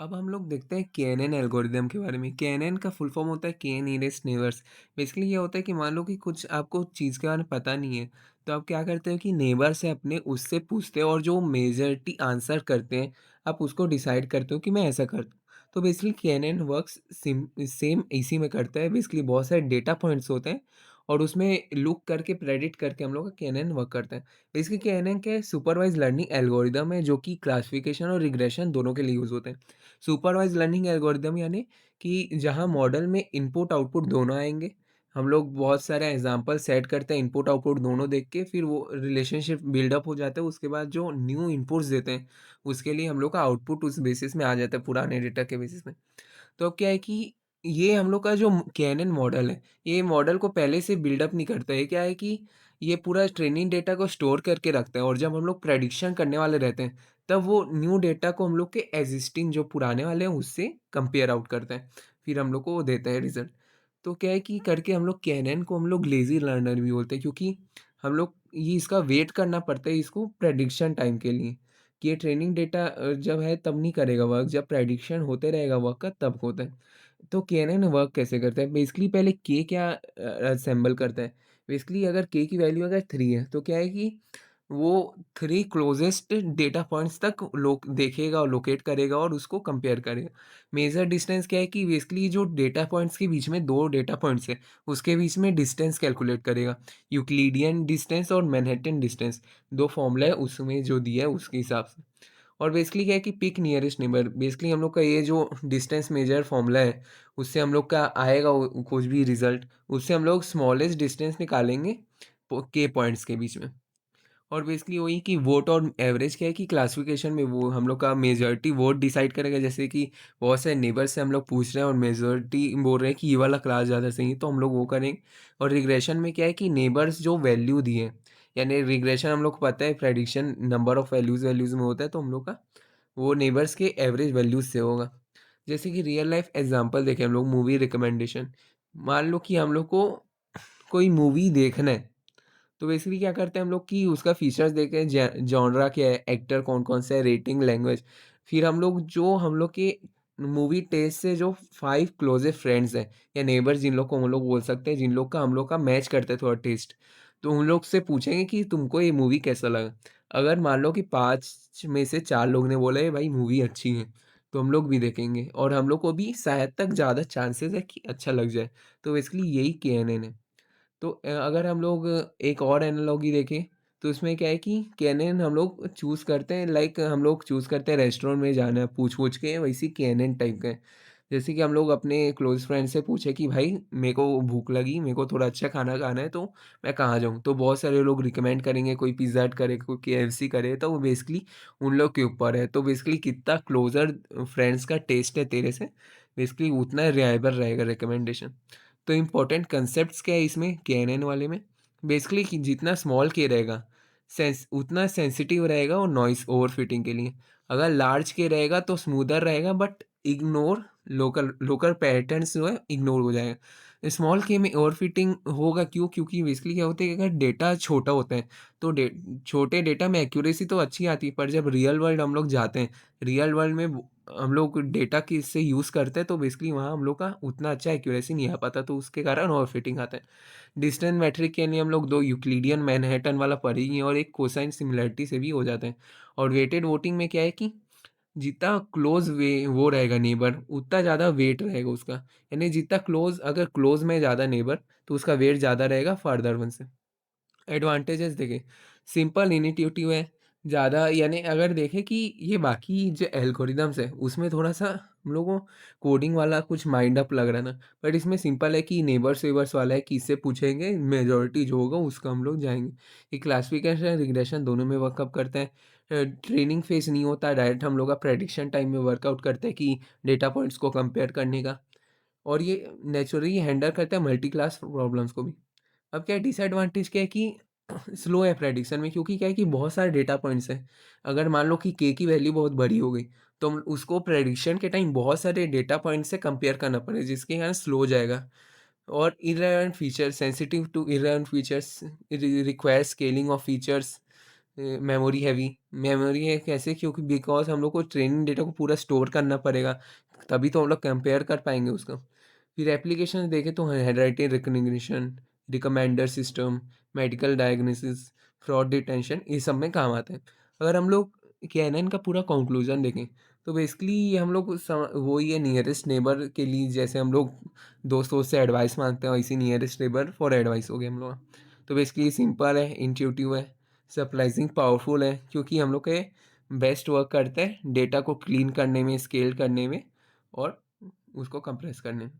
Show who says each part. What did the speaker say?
Speaker 1: अब हम लोग देखते हैं केएनएन एल्गोरिदम के बारे में। केएनएन का फुल फॉर्म होता है के नियरेस्ट नेबर्स। बेसिकली ये होता है कि मान लो कि कुछ आपको चीज़ के बारे में पता नहीं है, तो आप क्या करते हो कि नेबर से अपने उससे पूछते हो और जो मेजॉरिटी आंसर करते हैं, आप उसको डिसाइड करते हो कि मैं ऐसा करता हूँ। तो बेसिकली केएनएन वर्क्स सेम इसी में करता है। बेसिकली बहुत सारे डेटा पॉइंट्स होते हैं और उसमें लुक करके प्रेडिक्ट करके हम लोग का केएनएन वर्क करता है। बेसिकली केएनएन क्या है, सुपरवाइज लर्निंग एल्गोरिदम है जो कि क्लासिफिकेशन और रिग्रेशन दोनों के लिए यूज़ होते हैं। सुपरवाइज़ लर्निंग एल्गोरिदम यानी कि जहाँ मॉडल में इनपुट आउटपुट दोनों आएँगे। हम लोग बहुत सारे एग्ज़ाम्पल सेट करते हैं इनपुट आउटपुट दोनों देख के, फिर वो रिलेशनशिप बिल्डअप हो जाता है। उसके बाद जो न्यू इनपुट्स देते हैं, उसके लिए हम लोग का आउटपुट उस बेसिस में आ जाता है, पुराने डेटा के बेसिस में। तो अब क्या है कि ये हम लोग का जो कैनन मॉडल है, ये मॉडल को पहले से बिल्डअप नहीं करता है। क्या है कि ये पूरा ट्रेनिंग डेटा को स्टोर करके रखता है और जब हम लोग प्रेडिक्शन करने वाले रहते हैं, तब वो न्यू डेटा को हम लोग के एक्जिस्टिंग जो पुराने वाले हैं, उससे कंपेयर आउट करता है। फिर हम लोग को वो देता है रिज़ल्ट। तो क्या है कि करके हम लोग कैनन को हम लोग लेज़ी लर्नर भी बोलते हैं, क्योंकि हम लोग ये इसका वेट करना पड़ता है इसको प्रेडिक्शन टाइम के लिए, कि ये ट्रेनिंग डेटा जब है तब नहीं करेगा वर्क, जब प्रेडिक्शन होते रहेगा वर्क का तब होता है। तो केएनएन वर्क कैसे करता है? बेसिकली पहले के क्या असेंबल करता है? बेसिकली अगर के की वैल्यू अगर 3 है, तो क्या है कि वो 3 क्लोज़ेस्ट डेटा पॉइंट्स तक देखेगा और लोकेट करेगा और उसको कंपेयर करेगा। मेजर डिस्टेंस क्या है कि बेसिकली जो डेटा पॉइंट्स के बीच में 2 डेटा पॉइंट्स हैं, उसके बीच में डिस्टेंस कैलकुलेट करेगा। यूक्लिडियन डिस्टेंस और मैनहट्टन डिस्टेंस, 2 फॉर्मूला है उसमें जो दिया है उसके हिसाब से। और बेसिकली क्या है कि पिक नियरेस्ट नेबर, बेसिकली हम लोग का ये जो डिस्टेंस मेजर फॉर्मूला है, उससे हम लोग का आएगा कुछ भी रिजल्ट, उससे हम लोग स्मॉलेस्ट डिस्टेंस निकालेंगे के पॉइंट्स के बीच में। और बेसिकली वही कि वोट और एवरेज क्या है कि क्लासिफिकेशन में वो हम लोग का मेजॉरिटी वोट डिसाइड करेगा। जैसे कि बहुत सारे नेबर से हम लोग पूछ रहे हैं और मेजॉरिटी बोल रहे हैं कि ये वाला क्लास ज़्यादा सही है, तो हम लोग वो करेंगे। और रिग्रेशन में क्या है कि नेबर्स जो वैल्यू दिए, यानी रिग्रेशन हम लोग को पता है prediction number of values values में होता है, तो हम लोग का वो नेबर्स के एवरेज वैल्यूज़ से होगा। जैसे कि रियल लाइफ एग्जांपल देखें हम लोग, मूवी रिकमेंडेशन। मान लो कि हम लोग को कोई मूवी देखना है, तो बेसिकली क्या करते हैं हम लोग कि उसका फीचर्स देखते हैं, जॉनरा क्या है, एक्टर कौन-कौन सा है, रेटिंग, लैंग्वेज। फिर हम लोग के मूवी टेस्ट से जो 5 क्लोज़ेस्ट फ्रेंड्स हैं या नेबर्स, जिन लोग को हम लोग बोल सकते हैं, जिन लोग का हम लोग का मैच करता है थोड़ा टेस्ट, तो उन लोग से पूछेंगे कि तुमको ये मूवी कैसा लगा? अगर मान लो कि 5 में से 4 लोग ने बोला, "ये भाई मूवी अच्छी है", तो हम लोग भी देखेंगे और हम लोग को भी शायद तक ज़्यादा चांसेस है कि अच्छा लग जाए। तो बेसिकली यही केएनएन है। तो अगर हम लोग एक और एनालॉजी देखें, तो उसमें क्या है कि केएनएन हम लोग चूज़ करते हैं, लाइक हम लोग चूज़ करते हैं रेस्टोरेंट में जाना पूछ-पूछ के, वैसे ही केएनएन टाइप का है। जैसे कि हम लोग अपने क्लोज़ फ्रेंड से पूछे कि भाई मेरे को भूख लगी, मेरे को थोड़ा अच्छा खाना खाना है, तो मैं कहाँ जाऊँ? तो बहुत सारे लोग रिकमेंड करेंगे, कोई पिज़्ज़ा हट करे, कोई केएफसी करे, तो वो बेसिकली उन लोग के ऊपर है। तो बेसिकली कितना क्लोज़र फ्रेंड्स का टेस्ट है तेरे से, बेसिकली उतना रिलायबल रहेगा रिकमेंडेशन। तो इम्पोर्टेंट कंसेप्ट्स क्या है इसमें केएनएन वाले में? बेसिकली कि जितना स्मॉल के रहेगा, सेंस उतना सेंसिटिव रहेगा और नॉइज़ ओवरफिटिंग के लिए। अगर लार्ज के रहेगा तो स्मूदर रहेगा, but ignore local local patterns जो है इग्नोर हो जाएगा। स्मॉल के में ओवरफिटिंग होगा क्यों? क्योंकि बेसिकली क्या होता है कि अगर डेटा छोटा होता है, तो छोटे डेटा में एक्यूरेसी तो अच्छी आती है, पर जब रियल वर्ल्ड हम लोग जाते हैं, रियल वर्ल्ड में हम लोग डेटा किससे यूज़ करते हैं, तो बेसिकली वहाँ हम लोग का उतना अच्छा एक्यूरेसी नहीं आ पाता, तो उसके कारण ओवरफिटिंग आता है। डिस्टेंस मेट्रिक के लिए हम लोग 2 यूक्लिडियन मैनहट्टन वाला पढ़े ही हैं और एक कोसाइन सिमिलैरिटी से भी हो जाता है। और वेटेड वोटिंग में क्या है कि जितना क्लोज़ वे वो रहेगा नेबर, उतना ज़्यादा वेट रहेगा उसका। यानी जितना क्लोज़, अगर क्लोज़ में ज़्यादा नेबर, तो उसका वेट ज़्यादा रहेगा फार्दर वन से। एडवांटेजेस देखें, सिंपल इनिट्यूटिव है, ज़्यादा यानी अगर देखें कि ये बाकी जो एल्गोरिदम्स है, उसमें थोड़ा-सा हम लोगों को कोडिंग वाला कुछ माइंड अप लग रहा है ना, बट इसमें सिंपल है कि नेबर्स-वेबर्स वाला है कि इससे पूछेंगे, मेजॉरिटी जो होगा उसका हम लोग जाएँगे। ये क्लासिफिकेशन, रिग्रेशन दोनों में वर्कअप करता है। ट्रेनिंग फेज़ नहीं होता, डायरेक्ट हम लोग का प्रेडिक्शन टाइम में वर्कआउट करते हैं कि डेटा पॉइंट्स को कंपेयर करने का। और ये नेचुरली हैंडल करता है मल्टी क्लास प्रॉब्लम्स को भी। अब क्या है डिसएडवांटेज क्या है कि स्लो है प्रेडिक्शन में, क्योंकि क्या है कि बहुत सारे डेटा पॉइंट्स हैं। अगर मान लो कि के की वैल्यू बहुत बड़ी हो गई, तो हम उसको प्रेडिक्शन के टाइम बहुत सारे डेटा पॉइंट से कंपेयर करना पड़े, जिसके कारण स्लो हो जाएगा। और irrelevant feature, sensitive to irrelevant features, require scaling of features, memory है कैसे? क्योंकि बिकॉज़ हम लोग को ट्रेनिंग डेटा को पूरा स्टोर करना पड़ेगा, तभी तो हम लोग कंपेयर कर पाएँगे उसको। फिर एप्लीकेशन देखें तो handwriting recognition, recommender system, medical diagnosis, fraud detection ये सब में काम आते हैं। अगर हम लोग केएनएन का पूरा कंक्लूजन देखें, तो बेसिकली हम लोग वही है नियरेस्ट नेबर के लिए, जैसे हम लोग दोस्त-वोस्त से एडवाइस माँगते हैं, वैसे नियरेस्ट नेबर फॉर एडवाइस हो गए हम लोग। तो बेसिकली सिंपल है, इंट्यूटिव है, सरप्राइजिंग पावरफुल है, क्योंकि हम लोग के बेस्ट वर्क करता है डेटा को क्लीन करने में, स्केल करने में और उसको कंप्रेस करने में।